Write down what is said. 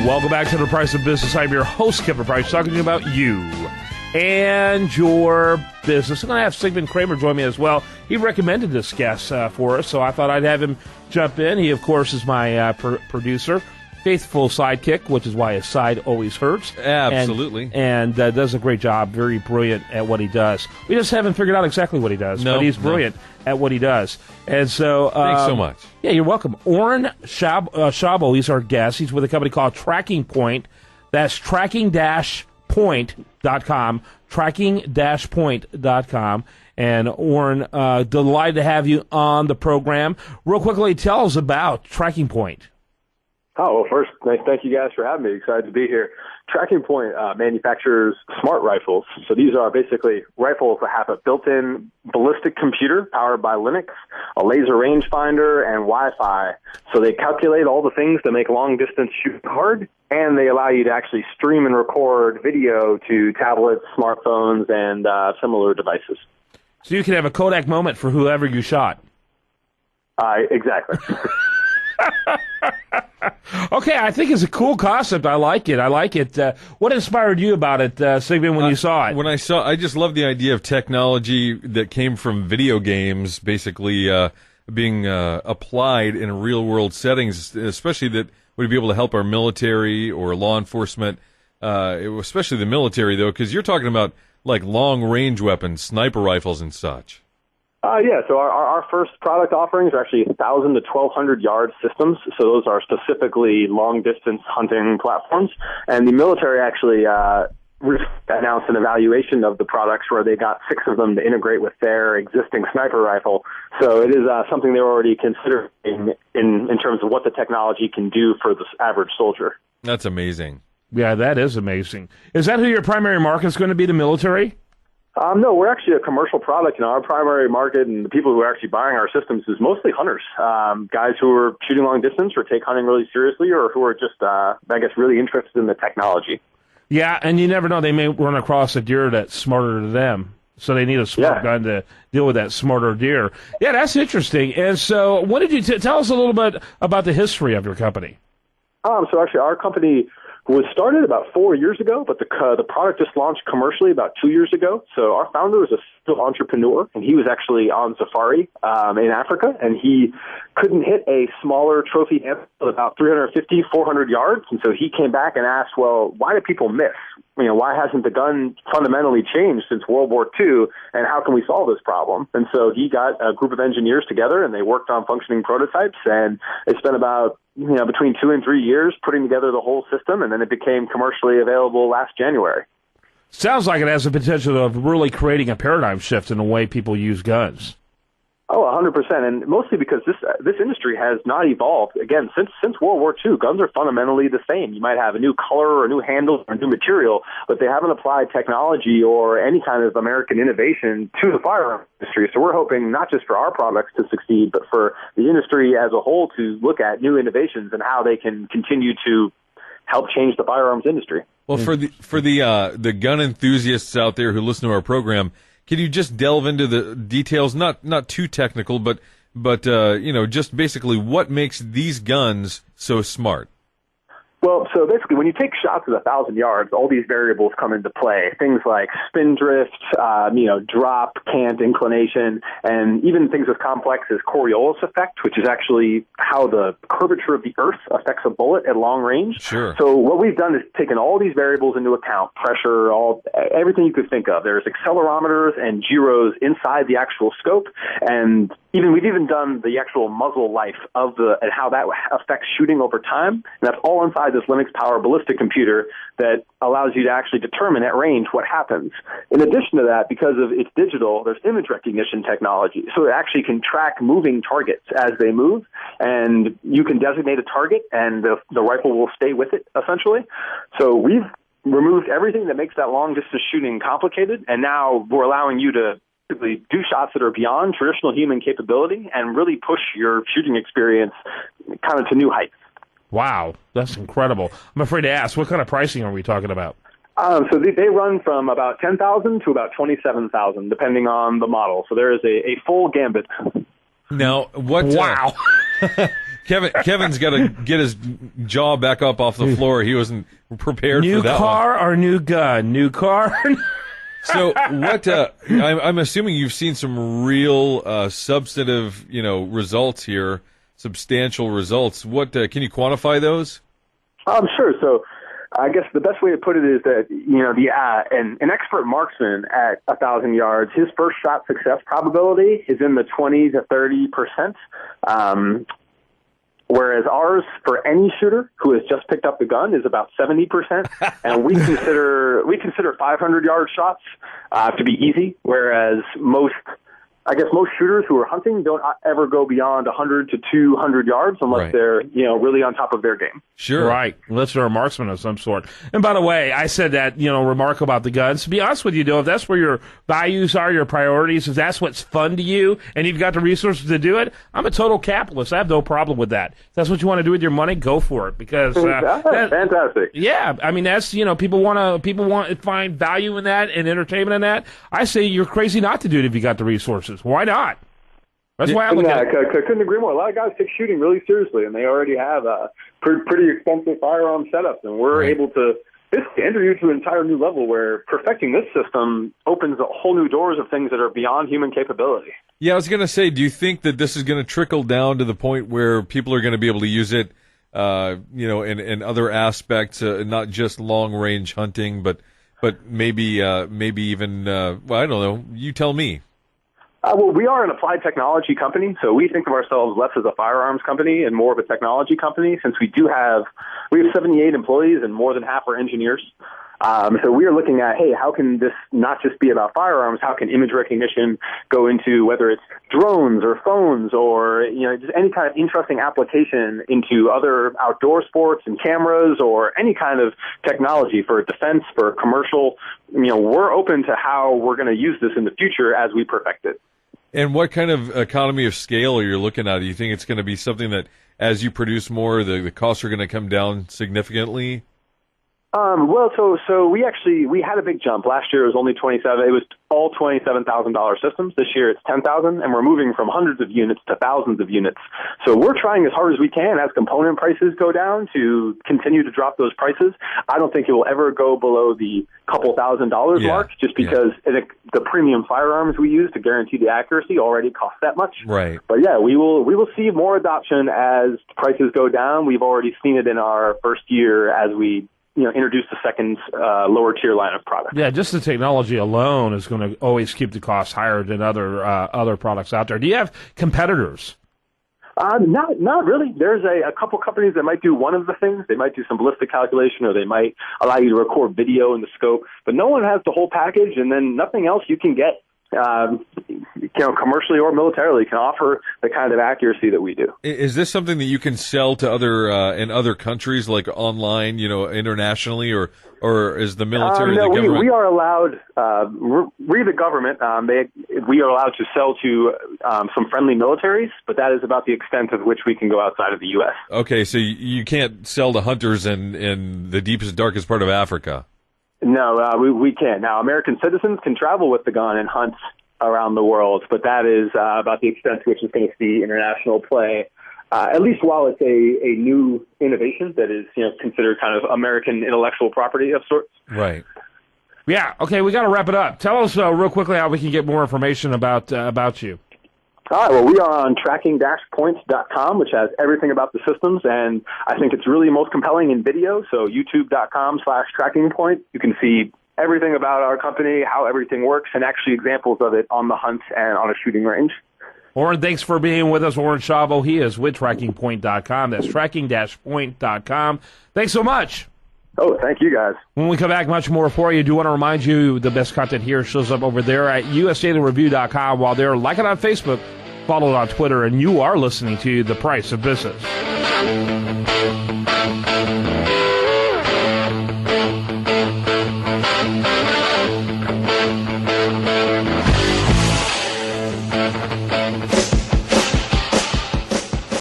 Welcome back to The Price of Business. I'm your host, Kipper Price, talking to you about you and your business. I'm going to have Sigmund Kramer join me as well. He recommended this guest for us, so I thought I'd have him jump in. He, of course, is my producer, faithful sidekick, which is why his side always hurts. Absolutely. And does a great job, very brilliant at what he does. We just haven't figured out exactly what he does, but he's brilliant at what he does. And so, thanks so much. Yeah, you're welcome. Oren Schauble, he's our guest. He's with a company called Tracking Point. That's tracking-point.com, tracking-point.com. And Oren, delighted to have you on the program. Real quickly, tell us about Tracking Point. Oh, well, first, thank you guys for having me. Excited to be here. Tracking Point manufactures smart rifles. So these are basically rifles that have a built-in ballistic computer powered by Linux, a laser rangefinder, and Wi-Fi. So they calculate all the things that make long-distance shooting hard, and they allow you to actually stream and record video to tablets, smartphones, and similar devices. So you can have a Kodak moment for whoever you shot. Exactly. Okay, I think it's a cool concept. I like it. What inspired you about it, Sigmund, when you saw it? I just love the idea of technology that came from video games, basically being applied in real-world settings, especially that would be able to help our military or law enforcement, especially the military, though, because you're talking about like long-range weapons, sniper rifles and such. Yeah, so our first product offerings are actually 1,000 to 1,200 yard systems. So those are specifically long-distance hunting platforms. And the military actually announced an evaluation of the products where they got 6 of them to integrate with their existing sniper rifle. So it is something they're already considering in terms of what the technology can do for the average soldier. That's amazing. Yeah, that is amazing. Is that who your primary market is going to be, the military? No, we're actually a commercial product. Our primary market and the people who are actually buying our systems is mostly hunters, guys who are shooting long distance or take hunting really seriously, or who are just, really interested in the technology. Yeah, and you never know. They may run across a deer that's smarter than them, so they need a smart gun to deal with that smarter deer. Yeah, that's interesting. And so what did you tell us a little bit about the history of your company? So actually our company was started about 4 years ago, but the product just launched commercially about 2 years ago. So our founder was a serial entrepreneur, and he was actually on safari in Africa, and he couldn't hit a smaller trophy animal at about 350, 400 yards. And so he came back and asked, well, why do people miss? Why hasn't the gun fundamentally changed since World War II, and how can we solve this problem? And so he got a group of engineers together, and they worked on functioning prototypes, and they spent about between 2 and 3 years putting together the whole system, and then it became commercially available last January. Sounds like it has the potential of really creating a paradigm shift in the way people use guns. Oh, 100%, and mostly because this industry has not evolved. Again, since World War II, guns are fundamentally the same. You might have a new color or a new handle or a new material, but they haven't applied technology or any kind of American innovation to the firearm industry. So we're hoping not just for our products to succeed, but for the industry as a whole to look at new innovations and how they can continue to help change the firearms industry. Well, for the gun enthusiasts out there who listen to our program, can you just delve into the details, not too technical, but just basically what makes these guns so smart? Well, so basically, when you take shots at 1,000 yards, all these variables come into play. Things like spin drift, drop, cant, inclination, and even things as complex as Coriolis effect, which is actually how the curvature of the earth affects a bullet at long range. Sure. So what we've done is taken all these variables into account, pressure, everything you could think of. There's accelerometers and gyros inside the actual scope, and we've even done the actual muzzle life and how that affects shooting over time. And that's all inside this Linux-powered ballistic computer that allows you to actually determine at range what happens. In addition to that, because of it's digital, there's image recognition technology. So it actually can track moving targets as they move, and you can designate a target, and the rifle will stay with it, essentially. So we've removed everything that makes that long-distance shooting complicated, and now we're allowing you to do shots that are beyond traditional human capability and really push your shooting experience kind of to new heights. Wow, that's incredible. I'm afraid to ask, what kind of pricing are we talking about? So they run from about $10,000 to about $27,000, depending on the model. So there is a full gambit. Now, what? Wow. Kevin's got to get his jaw back up off the floor. He wasn't prepared for that. New car or new gun? New car. So what? I'm assuming you've seen some real substantive, results here, substantial results. What can you quantify those? Sure. So I guess the best way to put it is that an expert marksman at 1,000 yards, his first shot success probability is in the 20 to 30%. Whereas ours, for any shooter who has just picked up the gun, is about 70%, and we consider 500-yard shots to be easy. Whereas most shooters who are hunting don't ever go beyond 100 to 200 yards unless they're really on top of their game. Sure, right. Unless they're a marksman of some sort. And by the way, I said that remark about the guns. To be honest with you, though, if that's where your values are, your priorities, if that's what's fun to you, and you've got the resources to do it, I'm a total capitalist. I have no problem with that. If that's what you want to do with your money, go for it. Because fantastic. Yeah, I mean that's people want to find value in that and entertainment in that. I say you're crazy not to do it if you got the resources. Why not? That's why I look at it. I couldn't agree more. A lot of guys take shooting really seriously, and they already have pretty expensive firearm setups, and we're able to enter you to an entire new level where perfecting this system opens a whole new doors of things that are beyond human capability. Yeah, I was going to say, do you think that this is going to trickle down to the point where people are going to be able to use it, in other aspects, not just long-range hunting, but maybe even, I don't know. You tell me. Well, we are an applied technology company, so we think of ourselves less as a firearms company and more of a technology company, since we have 78 employees and more than half are engineers. So we are looking at, hey, how can this not just be about firearms? How can image recognition go into whether it's drones or phones or just any kind of interesting application into other outdoor sports and cameras or any kind of technology for defense, for commercial. We're open to how we're going to use this in the future as we perfect it. And what kind of economy of scale are you looking at? Do you think it's going to be something that as you produce more, the costs are going to come down significantly? So we had a big jump. Last year it was only 27. It was all $27,000 systems. This year it's 10,000, and we're moving from hundreds of units to thousands of units. So we're trying as hard as we can as component prices go down to continue to drop those prices. I don't think it will ever go below the couple $1,000 mark, just because the premium firearms we use to guarantee the accuracy already cost that much. Right. But yeah, we will see more adoption as prices go down. We've already seen it in our first year as we introduce the second lower tier line of products. Yeah, just the technology alone is going to always keep the costs higher than other products out there. Do you have competitors? Not really. There's a couple companies that might do one of the things. They might do some ballistic calculation, or they might allow you to record video in the scope. But no one has the whole package, and then nothing else you can get. Commercially or militarily can offer the kind of accuracy that we do. Is this something that you can sell to other in other countries, like online, internationally, or is the military? No, the government? We are allowed. We're the government. We are allowed to sell to some friendly militaries, but that is about the extent of which we can go outside of the U.S. Okay, so you can't sell to hunters in the deepest, darkest part of Africa. No, we can't. Now, American citizens can travel with the gun and hunt around the world, but that is about the extent to which it's going to see international play, at least while it's a new innovation that is considered kind of American intellectual property of sorts. Right. Yeah, okay, we got to wrap it up. Tell us real quickly how we can get more information about you. All right, well, we are on tracking-points.com, which has everything about the systems, and I think it's really most compelling in video, so youtube.com/trackingpoint. You can see everything about our company, how everything works, and actually examples of it on the hunt and on a shooting range. Oren, thanks for being with us. Oren Schauble, he is with trackingpoint.com. That's tracking-point.com. Thanks so much. Oh, thank you, guys. When we come back, much more for you. Do want to remind you the best content here shows up over there at usdailyreview.com. While there, like it on Facebook, follow it on Twitter, and you are listening to The Price of Business.